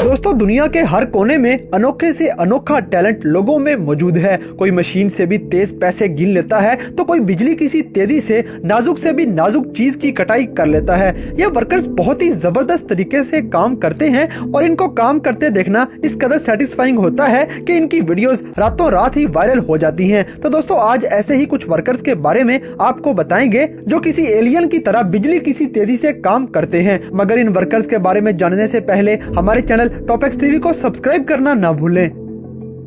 दोस्तों दुनिया के हर कोने में अनोखे से अनोखा टैलेंट लोगों में मौजूद है। कोई मशीन से भी तेज पैसे गिन लेता है तो कोई बिजली की सी तेजी से नाजुक से भी नाजुक चीज की कटाई कर लेता है। ये वर्कर्स बहुत ही जबरदस्त तरीके से काम करते हैं और इनको काम करते देखना इस कदर सेटिस्फाइंग होता है कि इनकी वीडियोस रातों रात ही वायरल हो जाती हैं। तो दोस्तों आज ऐसे ही कुछ वर्कर्स के बारे में आपको बताएंगे जो किसी एलियन की तरह बिजली की सी तेजी से काम करते हैं। मगर इन वर्कर्स के बारे में जानने से पहले हमारे चैनल टॉप एक्स टीवी को सब्सक्राइब करना ना भूलें।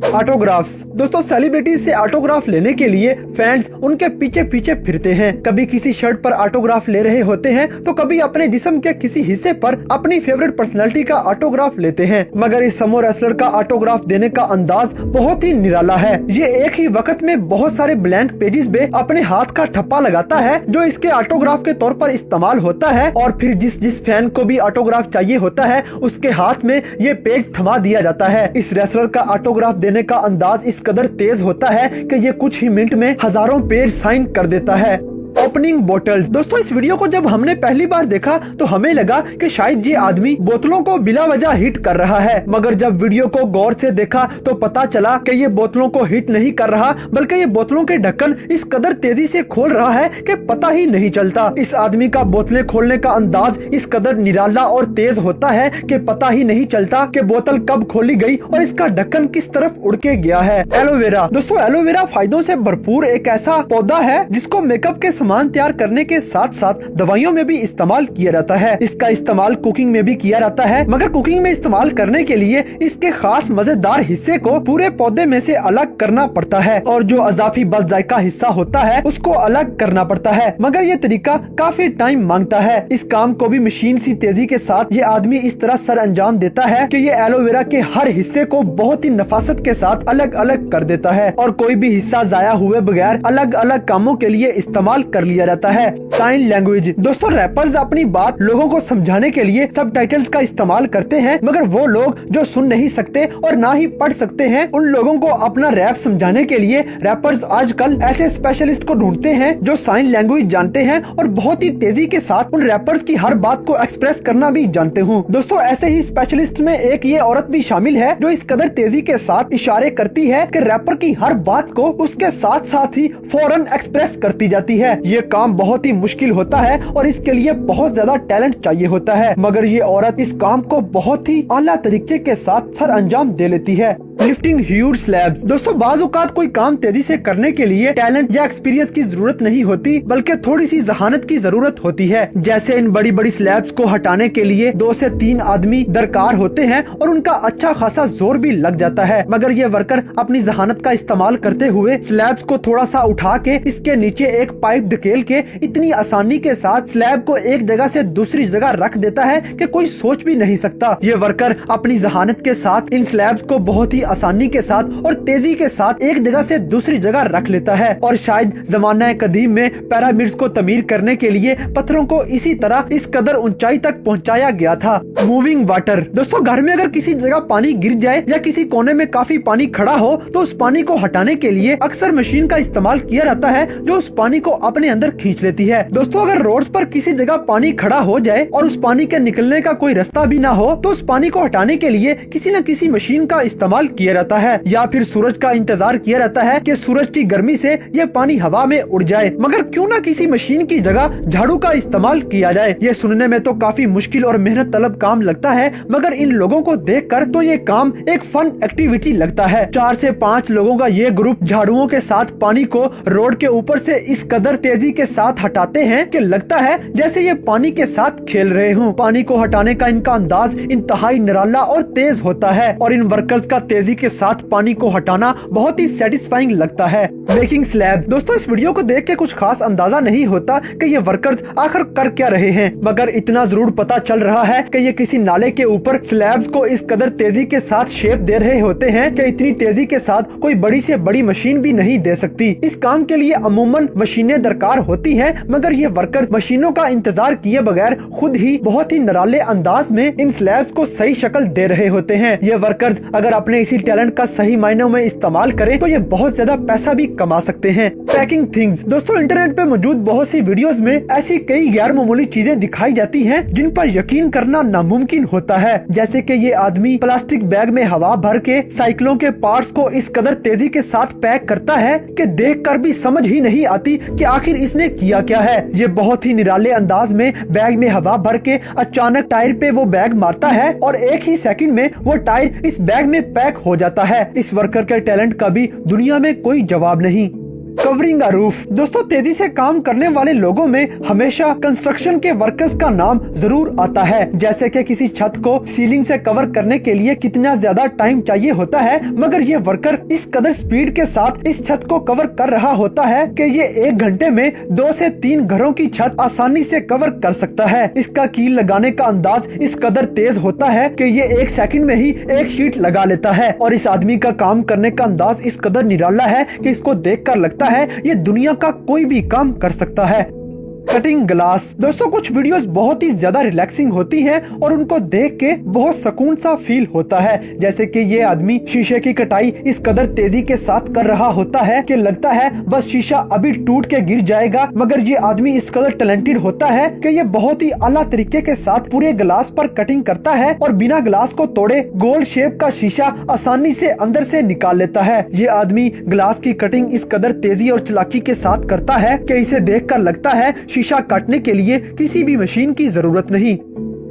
ऑटोग्राफ्स दोस्तों सेलिब्रिटीज से ऑटोग्राफ लेने के लिए फैंस उनके पीछे पीछे फिरते हैं। कभी किसी शर्ट पर ऑटोग्राफ ले रहे होते हैं तो कभी अपने जिस्म के किसी हिस्से पर अपनी फेवरेट पर्सनालिटी का ऑटोग्राफ लेते हैं। मगर इस समो रेसलर का ऑटोग्राफ देने का अंदाज बहुत ही निराला है। ये एक ही वक्त में बहुत सारे ब्लैंक पेजेस पे अपने हाथ का ठप्पा लगाता है जो इसके ऑटोग्राफ के तौर पर इस्तेमाल होता है और फिर जिस फैन को भी ऑटोग्राफ चाहिए होता है उसके हाथ में ये पेज थमा दिया जाता है। इस रेसलर का ऑटोग्राफ देने का अंदाज इस कदर तेज होता है कि ये कुछ ही मिनट में हजारों पेज साइन कर देता है। ओपनिंग बोतल्स दोस्तों इस वीडियो को जब हमने पहली बार देखा तो हमें लगा कि शायद ये आदमी बोतलों को बिला वजह हिट कर रहा है। मगर जब वीडियो को गौर से देखा तो पता चला कि ये बोतलों को हिट नहीं कर रहा बल्कि ये बोतलों के ढक्कन इस कदर तेजी से खोल रहा है कि पता ही नहीं चलता। इस आदमी का बोतलें खोलने का अंदाज इस कदर निराला और तेज होता है कि पता ही नहीं चलता कि बोतल कब खोली गई और इसका ढक्कन किस तरफ उड़ के गया है। एलोवेरा दोस्तों एलोवेरा फायदों से भरपूर एक ऐसा पौधा है जिसको मेकअप के सामान तैयार करने के साथ साथ दवाइयों में भी इस्तेमाल किया जाता है। इसका इस्तेमाल कुकिंग में भी किया जाता है मगर कुकिंग में इस्तेमाल करने के लिए इसके खास मजेदार हिस्से को पूरे पौधे में से अलग करना पड़ता है और जो अजाफी बद जायका हिस्सा होता है उसको अलग करना पड़ता है। मगर ये तरीका काफी टाइम मांगता है। इस काम को भी मशीन सी तेजी के साथ ये आदमी इस तरह सर अंजाम देता है कि ये एलोवेरा के हर हिस्से को बहुत ही नफासत के साथ अलग अलग कर देता है और कोई भी हिस्सा जाया हुए बगैर अलग अलग कामों के लिए इस्तेमाल कर लिया जाता है। साइन लैंग्वेज दोस्तों रैपर्स अपनी बात लोगों को समझाने के लिए सबटाइटल्स का इस्तेमाल करते हैं मगर वो लोग जो सुन नहीं सकते और ना ही पढ़ सकते हैं उन लोगों को अपना रैप समझाने के लिए रैपर्स आजकल ऐसे स्पेशलिस्ट को ढूंढते हैं जो साइन लैंग्वेज जानते हैं और बहुत ही तेजी के साथ उन रैपर्स की हर बात को एक्सप्रेस करना भी जानते हूँ। दोस्तों ऐसे ही स्पेशलिस्ट में एक ये औरत भी शामिल है जो इस कदर तेजी के साथ इशारे करती है कि रैपर की हर बात को उसके साथ साथ ही फौरन एक्सप्रेस करती जाती है। ये काम बहुत ही मुश्किल होता है और इसके लिए बहुत ज्यादा टैलेंट चाहिए होता है मगर ये औरत इस काम को बहुत ही आला तरीके के साथ सर अंजाम दे लेती है। लिफ्टिंग ह्यूज स्लैब्स दोस्तों बाज औकात कोई काम तेजी से करने के लिए टैलेंट या एक्सपीरियंस की जरूरत नहीं होती बल्कि थोड़ी सी जहानत की जरूरत होती है। जैसे इन बड़ी बड़ी स्लैब्स को हटाने के लिए 2 से 3 आदमी दरकार होते हैं और उनका अच्छा खासा जोर भी लग जाता है। मगर ये वर्कर अपनी जहानत का इस्तेमाल करते हुए स्लैब्स को थोड़ा सा उठा के इसके नीचे एक पाइप धकेल के इतनी आसानी के साथ स्लैब को एक जगह से दूसरी जगह रख देता है कि कोई सोच भी नहीं सकता। ये वर्कर अपनी जहानत के साथ इन स्लैब्स को बहुत ही आसानी के साथ और तेजी के साथ एक जगह से दूसरी जगह रख लेता है और शायद जमाना कदीम में पिरामिड्स को तमीर करने के लिए पत्थरों को इसी तरह इस कदर ऊंचाई तक पहुंचाया गया था। मूविंग वाटर दोस्तों घर में अगर किसी जगह पानी गिर जाए या किसी कोने में काफी पानी खड़ा हो तो उस पानी को हटाने के लिए अक्सर मशीन का इस्तेमाल किया जाता है जो उस पानी को अपने अंदर खींच लेती है। दोस्तों अगर रोड्स पर किसी जगह पानी खड़ा हो जाए और उस पानी के निकलने का कोई रास्ता भी ना हो तो उस पानी को हटाने के लिए किसी न किसी मशीन का इस्तेमाल किया जाता है या फिर सूरज का इंतजार किया जाता है कि सूरज की गर्मी से ये पानी हवा में उड़ जाए। मगर क्यों ना किसी मशीन की जगह झाड़ू का इस्तेमाल किया जाए। ये सुनने में तो काफी मुश्किल और मेहनत तलब काम लगता है मगर इन लोगों को देखकर तो ये काम एक फन एक्टिविटी लगता है। 4 से 5 लोगों का ये ग्रुप झाड़ुओं के साथ पानी को रोड के ऊपर से इस कदर तेजी के साथ हटाते हैं कि लगता है जैसे ये पानी के साथ खेल रहे हों। पानी को हटाने का इनका अंदाज इंतहाई निराला और तेज होता है और इन वर्कर्स का तेजी के साथ पानी को हटाना बहुत ही सेटिस्फाइंग लगता है। मेकिंग स्लैब्स दोस्तों इस वीडियो को देख के कुछ खास अंदाजा नहीं होता कि ये वर्कर्स आखिर कर क्या रहे हैं मगर इतना जरूर पता चल रहा है कि ये किसी नाले के ऊपर स्लैब्स को इस कदर तेजी के साथ शेप दे रहे होते हैं कि इतनी तेजी के साथ कोई बड़ी से बड़ी मशीन भी नहीं दे सकती। इस काम के लिए अमूमन मशीनें दरकार होती हैं मगर ये वर्कर्स मशीनों का इंतजार किए बगैर खुद ही बहुत ही निराले अंदाज में इन स्लैब्स को सही शक्ल दे रहे होते हैं। ये वर्कर्स अगर अपने इसी टैलेंट का सही मायनों में इस्तेमाल करें तो ये बहुत ज्यादा पैसा भी कमा सकते हैं। Packing things. दोस्तों इंटरनेट पे मौजूद बहुत सी वीडियोस में ऐसी कई गैर मामूली चीजें दिखाई जाती हैं जिन पर यकीन करना नामुमकिन होता है, जैसे कि ये आदमी प्लास्टिक बैग में हवा भर के साइकिलों के पार्ट्स को इस कदर तेजी के साथ पैक करता है कि देखकर भी समझ ही नहीं आती कि आखिर इसने किया क्या है। ये बहुत ही निराले अंदाज में बैग में हवा भर के अचानक टायर पे वो बैग मारता है और एक ही सेकंड में वो टायर इस बैग में पैक हो जाता है। इस वर्कर के टैलेंट का भी दुनिया में कोई जवाब नहीं। Covering a roof. दोस्तों तेजी से काम करने वाले लोगों में हमेशा कंस्ट्रक्शन के वर्कर्स का नाम जरूर आता है, जैसे कि किसी छत को सीलिंग से कवर करने के लिए कितना ज्यादा टाइम चाहिए होता है, मगर ये वर्कर इस कदर स्पीड के साथ इस छत को कवर कर रहा होता है कि ये 1 घंटे में 2 से 3 घरों की छत आसानी से कवर कर सकता है। इसका कील लगाने का अंदाज इस कदर तेज होता है कि ये 1 सेकंड में ही 1 शीट लगा लेता है और इस आदमी का काम करने का अंदाज इस कदर निराला है कि इसको देखकर लगता है ये दुनिया का कोई भी काम कर सकता है। Cutting glass. दोस्तों कुछ वीडियोस बहुत ही ज्यादा रिलैक्सिंग होती हैं और उनको देख के बहुत सुकून सा फील होता है, जैसे कि ये आदमी शीशे की कटाई इस कदर तेजी के साथ कर रहा होता है कि लगता है बस शीशा अभी टूट के गिर जाएगा, मगर ये आदमी इस कदर टैलेंटेड होता है कि ये बहुत ही आला तरीके के साथ पूरे ग्लास पर कटिंग करता है और बिना ग्लास को तोड़े गोल शेप का शीशा आसानी से अंदर से निकाल लेता है। ये आदमी ग्लास की कटिंग इस कदर तेजी और चालाकी के साथ करता है कि इसे देखकर लगता है शीशा काटने के लिए किसी भी मशीन की जरूरत नहीं।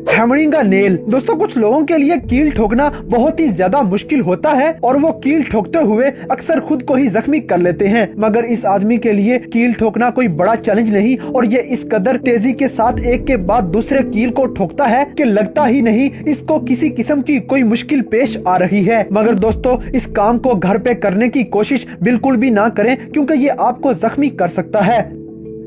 Hammering a nail. दोस्तों कुछ लोगों के लिए कील ठोकना बहुत ही ज्यादा मुश्किल होता है और वो कील ठोकते हुए अक्सर खुद को ही जख्मी कर लेते हैं, मगर इस आदमी के लिए कील ठोकना कोई बड़ा चैलेंज नहीं और ये इस कदर तेजी के साथ एक के बाद दूसरे कील को ठोकता है कि लगता ही नहीं इसको किसी किस्म की कोई मुश्किल पेश आ रही है। मगर दोस्तों इस काम को घर पे करने की कोशिश बिल्कुल भी ना करें क्योंकि ये आपको जख्मी कर सकता है।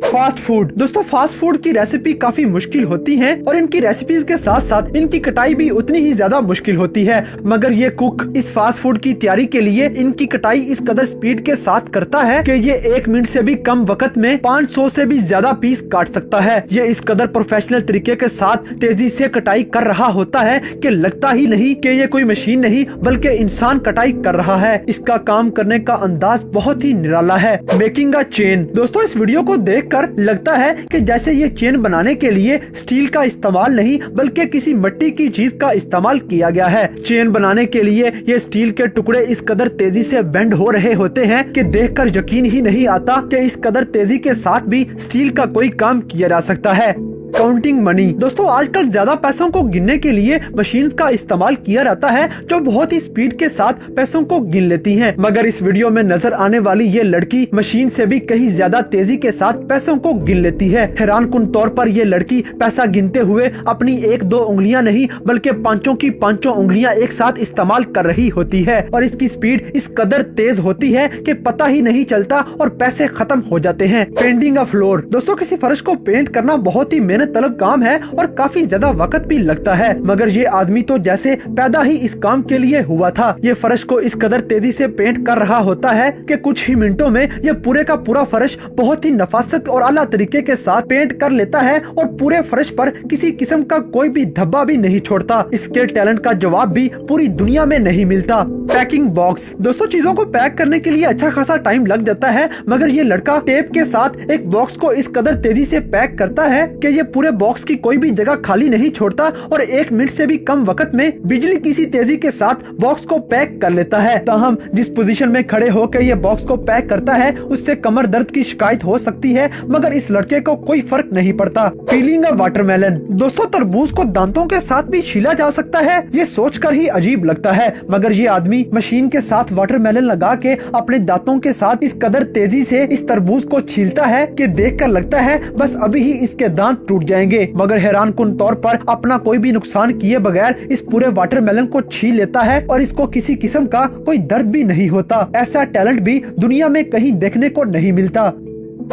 Fast food. दोस्तों फास्ट फूड की रेसिपी काफी मुश्किल होती है और इनकी रेसिपीज के साथ साथ इनकी कटाई भी उतनी ही ज्यादा मुश्किल होती है, मगर ये कुक इस फास्ट फूड की तैयारी के लिए इनकी कटाई इस कदर स्पीड के साथ करता है कि ये 1 मिनट से भी कम वक्त में 500 से भी ज्यादा पीस काट सकता है। ये इस कदर प्रोफेशनल तरीके के साथ तेजी से कटाई कर रहा होता है कि लगता ही नहीं कि ये कोई मशीन नहीं बल्कि इंसान कटाई कर रहा है। इसका काम करने का अंदाज बहुत ही निराला है। Making a chain. दोस्तों इस वीडियो को देख लगता है कि जैसे ये चेन बनाने के लिए स्टील का इस्तेमाल नहीं बल्कि किसी मिट्टी की चीज का इस्तेमाल किया गया है। चेन बनाने के लिए ये स्टील के टुकड़े इस कदर तेजी से बेंड हो रहे होते हैं कि देखकर यकीन ही नहीं आता कि इस कदर तेजी के साथ भी स्टील का कोई काम किया जा सकता है। Counting money. दोस्तों आजकल ज्यादा पैसों को गिनने के लिए मशीन का इस्तेमाल किया जाता है जो बहुत ही स्पीड के साथ पैसों को गिन लेती हैं, मगर इस वीडियो में नजर आने वाली ये लड़की मशीन से भी कहीं ज्यादा तेजी के साथ पैसों को गिन लेती है। हैरानकुन तौर पर ये लड़की पैसा गिनते हुए अपनी 1-2 उंगलियां नहीं बल्कि 5 की 5 उंगलियां एक साथ इस्तेमाल कर रही होती है और इसकी स्पीड इस कदर तेज होती है कि पता ही नहीं चलता और पैसे खत्म हो जाते हैं। पेंटिंग अ फ्लोर। दोस्तों किसी फर्श को पेंट करना बहुत ही मेहनत तलब काम है और काफी ज्यादा वक्त भी लगता है, मगर ये आदमी तो जैसे पैदा ही इस काम के लिए हुआ था। ये फर्श को इस कदर तेजी से पेंट कर रहा होता है कि कुछ ही मिनटों में ये पूरे का पूरा फर्श बहुत ही नफासत और आला तरीके के साथ पेंट कर लेता है और पूरे फर्श पर किसी किस्म का कोई भी धब्बा भी नहीं छोड़ता। इसके टैलेंट का जवाब भी पूरी दुनिया में नहीं मिलता। Packing box. दोस्तों चीजों को पैक करने के लिए अच्छा खासा टाइम लग जाता है, मगर ये लड़का टेप के साथ एक बॉक्स को इस कदर तेजी से पैक करता है कि ये पूरे बॉक्स की कोई भी जगह खाली नहीं छोड़ता और 1 मिनट से भी कम वक्त में बिजली किसी तेजी के साथ बॉक्स को पैक कर लेता है। ताहम जिस पोजीशन में खड़े होकर ये बॉक्स को पैक करता है उससे कमर दर्द की शिकायत हो सकती है, मगर इस लड़के को कोई फर्क नहीं पड़ता। पीलिंग अ वाटरमेलन। दोस्तों तरबूज को दांतों के साथ भी छीला जा सकता है, ये सोचकर ही अजीब लगता है, मगर ये आदमी मशीन के साथ वाटरमेलन लगा के अपने दांतों के साथ इस कदर तेजी से इस तरबूज को छीलता है कि देखकर लगता है बस अभी ही इसके दांत टूट जाएंगे, मगर हैरानकुन तौर पर अपना कोई भी नुकसान किए बगैर इस पूरे वाटरमेलन को छील लेता है और इसको किसी किस्म का कोई दर्द भी नहीं होता। ऐसा टैलेंट भी दुनिया में कहीं देखने को नहीं मिलता।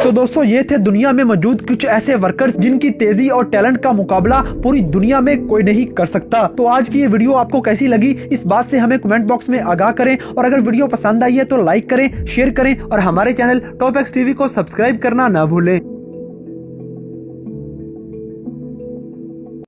तो दोस्तों ये थे दुनिया में मौजूद कुछ ऐसे वर्कर्स जिनकी तेजी और टैलेंट का मुकाबला पूरी दुनिया में कोई नहीं कर सकता। तो आज की ये वीडियो आपको कैसी लगी इस बात से हमें कमेंट बॉक्स में आगाह करें और अगर वीडियो पसंद आई है तो लाइक करें, शेयर करें और हमारे चैनल टॉप एक्स टीवी को सब्सक्राइब करना ना भूलें।